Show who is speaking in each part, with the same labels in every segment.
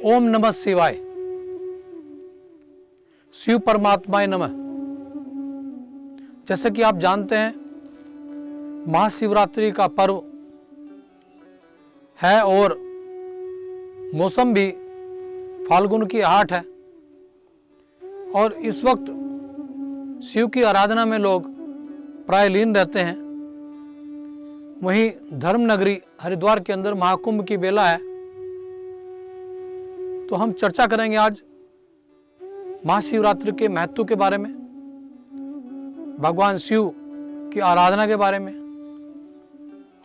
Speaker 1: ओम नमः शिवाय। शिव परमात्माय नमः। जैसे कि आप जानते हैं महाशिवरात्रि का पर्व है और मौसम भी फाल्गुन की 8 है और इस वक्त शिव की आराधना में लोग प्राय लीन रहते हैं। वहीं धर्मनगरी हरिद्वार के अंदर महाकुंभ की बेला है, तो हम चर्चा करेंगे आज महाशिवरात्रि के महत्व के बारे में, भगवान शिव की आराधना के बारे में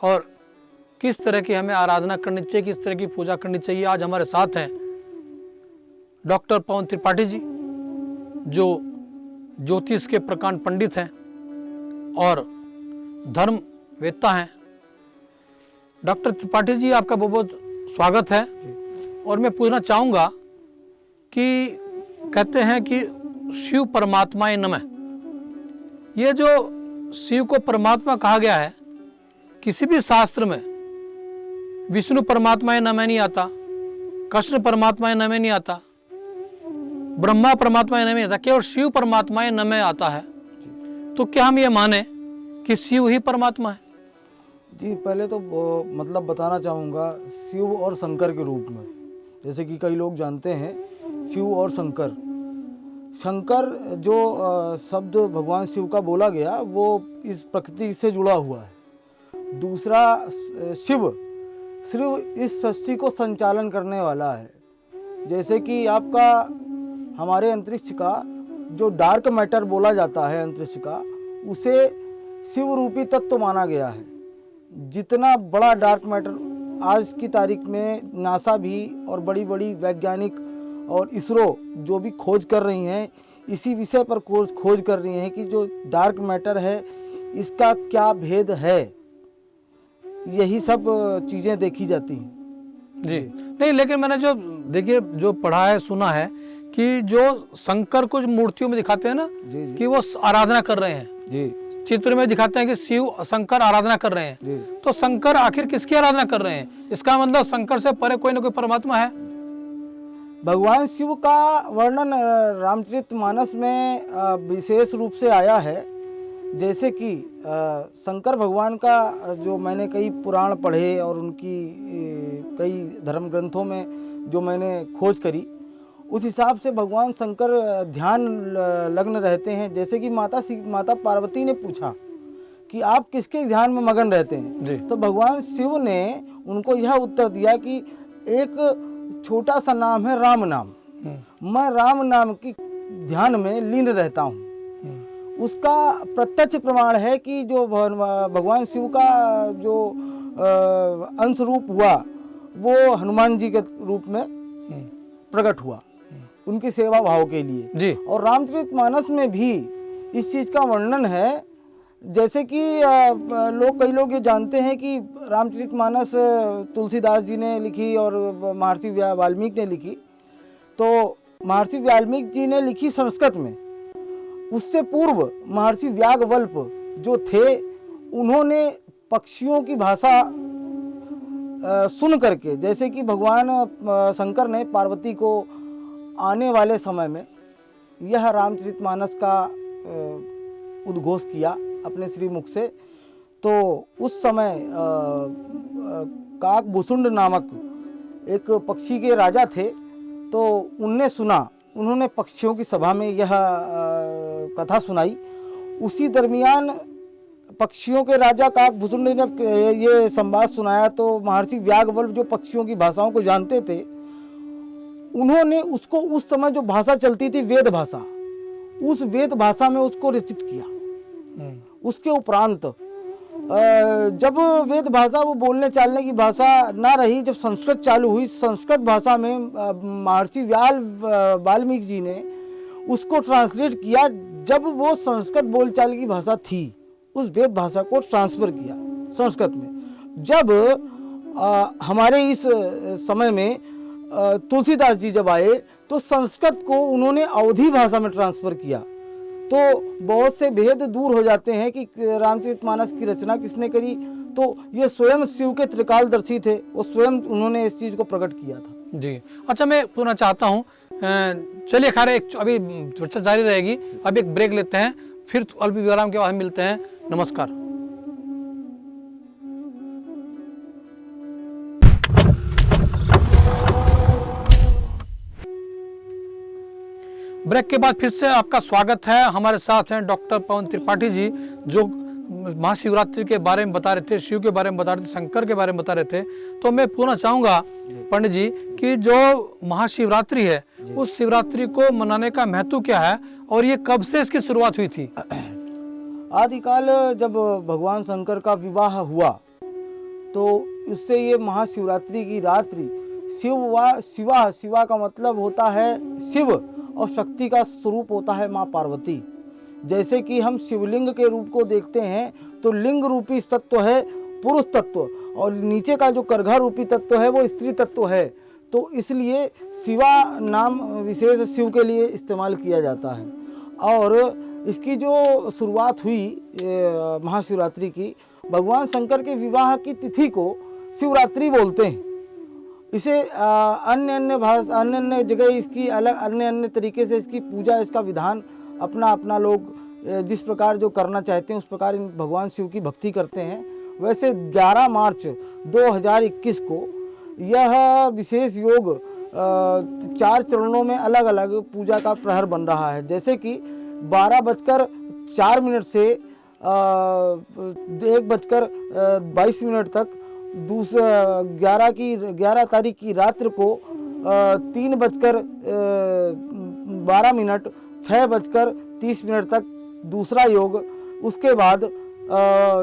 Speaker 1: और किस तरह की हमें आराधना करनी चाहिए, किस तरह की पूजा करनी चाहिए। आज हमारे साथ हैं डॉक्टर पवन त्रिपाठी जी, जो ज्योतिष के प्रकांड पंडित हैं और धर्मवेत्ता हैं। डॉक्टर त्रिपाठी जी, आपका बहुत बहुत स्वागत है। और मैं पूछना चाहूँगा कि कहते हैं कि शिव परमात्माय नमः, ये जो शिव को परमात्मा कहा गया है, किसी भी शास्त्र में विष्णु परमात्माय नमः नहीं आता, कृष्ण परमात्माय नमः नहीं आता, ब्रह्मा परमात्माय नमः नहीं आता, केवल शिव परमात्माय नमः आता है। तो क्या हम ये माने कि शिव ही परमात्मा है?
Speaker 2: जी, पहले तो मतलब बताना चाहूँगा शिव और शंकर के रूप में। जैसे कि कई लोग जानते हैं शिव और शंकर। शंकर जो शब्द भगवान शिव का बोला गया वो इस प्रकृति से जुड़ा हुआ है। दूसरा शिव सिर्फ इस सृष्टि को संचालन करने वाला है। जैसे कि आपका हमारे अंतरिक्ष का जो डार्क मैटर बोला जाता है, अंतरिक्ष का, उसे शिव रूपी तत्व माना गया है। जितना बड़ा डार्क मैटर आज की तारीख में नासा भी और बड़ी बड़ी वैज्ञानिक और इसरो जो भी खोज कर रही हैं, इसी विषय पर खोज कर रही हैं कि जो डार्क मैटर है इसका क्या भेद है। यही सब चीज़ें देखी जाती हैं।
Speaker 1: जी नहीं, लेकिन मैंने जो देखिए जो पढ़ा है, सुना है कि जो शंकर को मूर्तियों में दिखाते हैं ना,
Speaker 2: जी।
Speaker 1: कि वो आराधना कर रहे हैं,
Speaker 2: जी,
Speaker 1: चित्र में दिखाते हैं कि शिव शंकर आराधना कर रहे हैं।
Speaker 2: जी।
Speaker 1: तो शंकर आखिर किसकी आराधना कर रहे हैं? इसका मतलब शंकर से परे कोई ना कोई परमात्मा है।
Speaker 2: भगवान शिव का वर्णन रामचरितमानस में विशेष रूप से आया है। जैसे कि शंकर भगवान का जो मैंने कई पुराण पढ़े और उनकी कई धर्म ग्रंथों में जो मैंने खोज करी, उस हिसाब से भगवान शंकर ध्यान लग्न रहते हैं। जैसे कि माता पार्वती ने पूछा कि आप किसके ध्यान में मगन रहते हैं, तो भगवान शिव ने उनको यह उत्तर दिया कि एक छोटा सा नाम है राम नाम, मैं राम नाम की ध्यान में लीन रहता हूँ। उसका प्रत्यक्ष प्रमाण है कि जो भगवान शिव का जो अंश रूप हुआ वो हनुमान जी के रूप में प्रकट हुआ उनकी सेवा भाव के लिए
Speaker 1: जी।
Speaker 2: और रामचरितमानस में भी इस चीज़ का वर्णन है। जैसे कि कई लोग ये जानते हैं कि रामचरितमानस तुलसीदास जी ने लिखी और महर्षि वाल्मीकि ने लिखी। तो महर्षि वाल्मीकि जी ने लिखी संस्कृत में, उससे पूर्व महर्षि व्याघवल्प जो थे उन्होंने पक्षियों की भाषा सुन करके, जैसे कि भगवान शंकर ने पार्वती को आने वाले समय में यह रामचरितमानस का उद्घोष किया अपने श्रीमुख से। तो उस समय काकभूषुंड नामक एक पक्षी के राजा थे, तो उनने सुना, उन्होंने पक्षियों की सभा में यह कथा सुनाई। उसी दरमियान पक्षियों के राजा काकभूषुंड ने जब ये संवाद सुनाया तो महर्षि व्याघवल्प जो पक्षियों की भाषाओं को जानते थे, उन्होंने उसको उस समय जो भाषा चलती थी वेद भाषा, उस वेद भाषा में उसको रचित किया। उसके उपरांत जब वेद भाषा वो बोलने चालने की भाषा ना रही, जब संस्कृत चालू हुई, संस्कृत भाषा में महर्षि वाल्मीकि जी ने उसको ट्रांसलेट किया। जब वो संस्कृत बोलचाल की भाषा थी, उस वेद भाषा को ट्रांसफर किया संस्कृत में। जब हमारे इस समय में तुलसीदास जी जब आए तो संस्कृत को उन्होंने अवधी भाषा में ट्रांसफ़र किया। तो बहुत से भेद दूर हो जाते हैं कि रामचरितमानस की रचना किसने करी, तो ये स्वयं शिव के त्रिकालदर्शी थे, वो स्वयं उन्होंने इस चीज को प्रकट किया था।
Speaker 1: जी अच्छा, मैं पूछना चाहता हूँ, चलिए खैर एक अभी चर्चा जारी रहेगी, अभी एक ब्रेक लेते हैं, फिर अल्प विराम के बाद मिलते हैं। नमस्कार। ब्रेक के बाद फिर से आपका स्वागत है। हमारे साथ हैं डॉक्टर पवन त्रिपाठी जी, जो महाशिवरात्रि के बारे में बता रहे थे, शिव के बारे में बता रहे थे, शंकर के बारे में बता रहे थे। तो मैं पूछना चाहूँगा पंडित जी कि जो महाशिवरात्रि है, उस शिवरात्रि को मनाने का महत्व क्या है और ये कब से इसकी शुरुआत हुई थी?
Speaker 2: आदिकाल जब भगवान शंकर का विवाह हुआ तो उससे ये महाशिवरात्रि की रात्रि, शिवा का मतलब होता है शिव और शक्ति का स्वरूप होता है माँ पार्वती। जैसे कि हम शिवलिंग के रूप को देखते हैं तो लिंग रूपी तत्व है पुरुष तत्व, और नीचे का जो करघा रूपी तत्व है वो स्त्री तत्व है। तो इसलिए शिवा नाम विशेष शिव के लिए इस्तेमाल किया जाता है। और इसकी जो शुरुआत हुई महाशिवरात्रि की, भगवान शंकर के विवाह की तिथि को शिवरात्रि बोलते हैं। इसे अन्य जगह इसकी अलग अन्य तरीके से इसकी पूजा, इसका विधान अपना अपना लोग जिस प्रकार जो करना चाहते हैं उस प्रकार इन भगवान शिव की भक्ति करते हैं। वैसे 11 मार्च 2021 को यह विशेष योग 4 चरणों में अलग अलग पूजा का प्रहर बन रहा है। जैसे कि 12:04 से 1:22 तक, 11 तारीख की रात्र को 3:12, 6:30 तक दूसरा योग। उसके बाद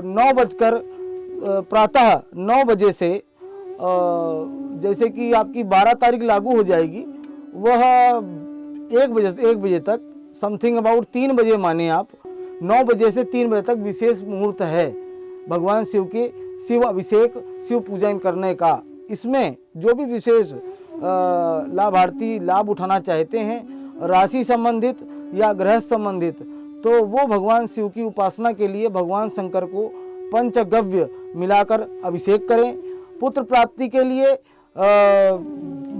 Speaker 2: 9 बजकर प्रातः 9 बजे से जैसे कि आपकी 12 तारीख लागू हो जाएगी, वह 1 बजे तक, समथिंग अबाउट 3 बजे माने आप, 9 बजे से 3 बजे तक विशेष मुहूर्त है भगवान शिव के शिव अभिषेक, शिव पूजन करने का। इसमें जो भी विशेष लाभार्थी लाभ उठाना चाहते हैं, राशि संबंधित या ग्रह संबंधित, तो वो भगवान शिव की उपासना के लिए भगवान शंकर को पंचगव्य मिलाकर अभिषेक करें। पुत्र प्राप्ति के लिए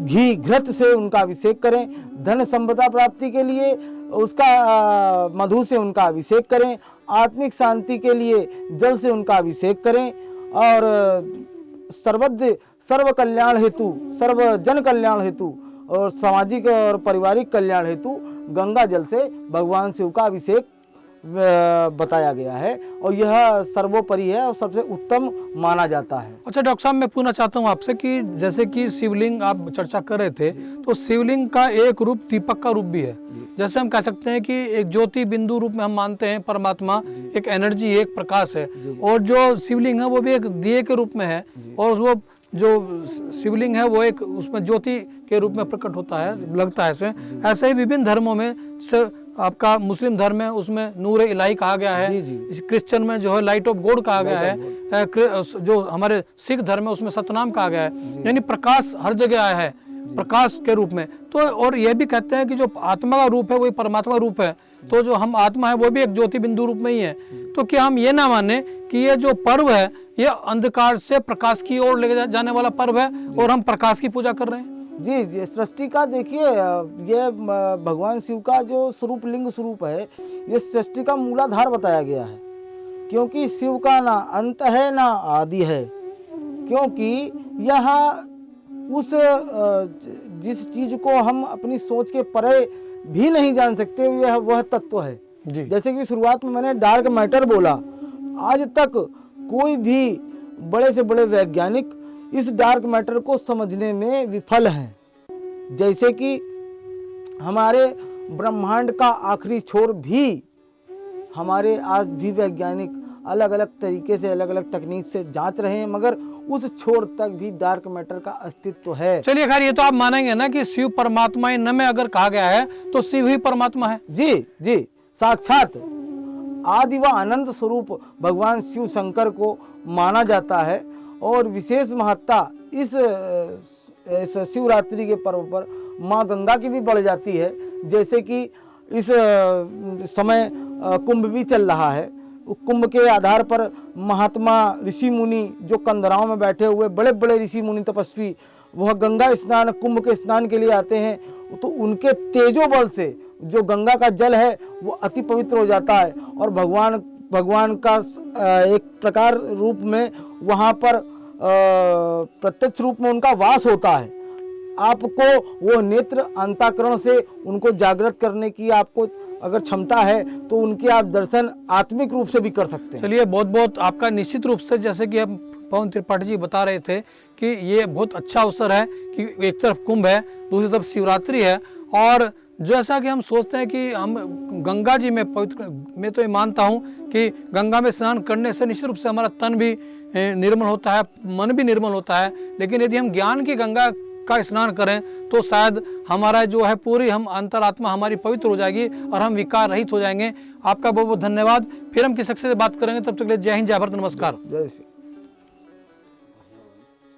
Speaker 2: घी घृत से उनका अभिषेक करें। धन संपदा प्राप्ति के लिए उसका मधु से उनका अभिषेक करें। आत्मिक शांति के लिए जल से उनका अभिषेक करें। और सर्व कल्याण हेतु, सर्व जन कल्याण हेतु और सामाजिक और पारिवारिक कल्याण हेतु गंगा जल से भगवान शिव का अभिषेक बताया गया है, और यह सर्वोपरि है और सबसे उत्तम माना जाता है।
Speaker 1: अच्छा डॉक्टर साहब, मैं पूछना चाहता हूँ आपसे कि जैसे कि शिवलिंग आप चर्चा कर रहे थे, तो शिवलिंग का एक रूप दीपक का रूप भी है। जैसे हम कह सकते हैं कि एक ज्योति बिंदु रूप में हम मानते हैं परमात्मा एक एनर्जी, एक प्रकाश है, और जो शिवलिंग है वो भी एक दिए के रूप में है, और वो जो शिवलिंग है वो एक उसमें ज्योति के रूप में प्रकट होता है, लगता है ऐसे ही विभिन्न धर्मों में आपका मुस्लिम धर्म में उसमें नूर इलाही कहा गया है, क्रिश्चियन में जो है लाइट ऑफ गॉड कहा गया है, जो हमारे सिख धर्म में उसमें सतनाम कहा गया है, यानी प्रकाश हर जगह आया है प्रकाश के रूप में। तो और यह भी कहते हैं कि जो आत्मा का रूप है वही परमात्मा रूप है, तो जो हम आत्मा है वो भी एक ज्योति बिंदु रूप में ही है। तो क्या हम ये ना माने कि ये जो पर्व है ये अंधकार से प्रकाश की ओर ले जाने वाला पर्व है और हम प्रकाश की पूजा कर रहे हैं?
Speaker 2: जी, सृष्टि का देखिए, ये भगवान शिव का जो स्वरूप लिंग स्वरूप है, ये सृष्टि का मूलाधार बताया गया है। क्योंकि शिव का ना अंत है ना आदि है, क्योंकि यह उस जिस चीज को हम अपनी सोच के परे भी नहीं जान सकते, यह वह तत्व है। जैसे कि शुरुआत में मैंने डार्क मैटर बोला, आज तक कोई भी बड़े से बड़े वैज्ञानिक इस डार्क मैटर को समझने में विफल हैं। जैसे कि हमारे ब्रह्मांड का आखिरी छोर भी हमारे आज भी वैज्ञानिक अलग अलग तरीके से, अलग अलग तकनीक से जांच रहे हैं, मगर उस छोर तक भी डार्क मैटर का अस्तित्व है।
Speaker 1: चलिए खैर, ये तो आप मानेंगे ना कि शिव परमात्मा इन में अगर कहा गया है तो शिव ही परमात्मा है।
Speaker 2: जी, साक्षात आदि व अनंत स्वरूप भगवान शिव शंकर को माना जाता है। और विशेष महत्ता इस शिवरात्रि के पर्व पर माँ गंगा की भी बढ़ जाती है। जैसे कि इस समय कुंभ भी चल रहा है, कुंभ के आधार पर महात्मा ऋषि मुनि जो कंदराओं में बैठे हुए बड़े बड़े ऋषि मुनि तपस्वी वह गंगा स्नान कुंभ के स्नान के लिए आते हैं, तो उनके तेजो बल से जो गंगा का जल है वो अति पवित्र हो जाता है और भगवान का एक प्रकार रूप में वहाँ पर प्रत्यक्ष रूप में उनका वास होता है। आपको वो नेत्र अंतःकरण से उनको जागृत करने की आपको अगर क्षमता है तो उनके आप दर्शन आत्मिक रूप से भी कर सकते हैं।
Speaker 1: चलिए, बहुत बहुत आपका निश्चित रूप से, जैसे कि हम पवन त्रिपाठी जी बता रहे थे कि ये बहुत अच्छा अवसर है कि एक तरफ कुंभ है, दूसरी तरफ शिवरात्रि है, और जैसा कि हम सोचते हैं कि हम गंगा जी में पवित्र, मैं तो ये मानता हूँ कि गंगा में स्नान करने से निश्चित रूप से हमारा तन भी निर्मल होता है, मन भी निर्मल होता है, लेकिन यदि हम ज्ञान की गंगा का स्नान करें तो शायद हमारा जो है पूरी हम अंतरात्मा हमारी पवित्र हो जाएगी और हम विकार रहित हो जाएंगे। आपका बहुत बहुत धन्यवाद। फिर हम किसी से बात करेंगे, तब तक के लिए जय हिंद, जय भारत, नमस्कार।
Speaker 2: जय श्री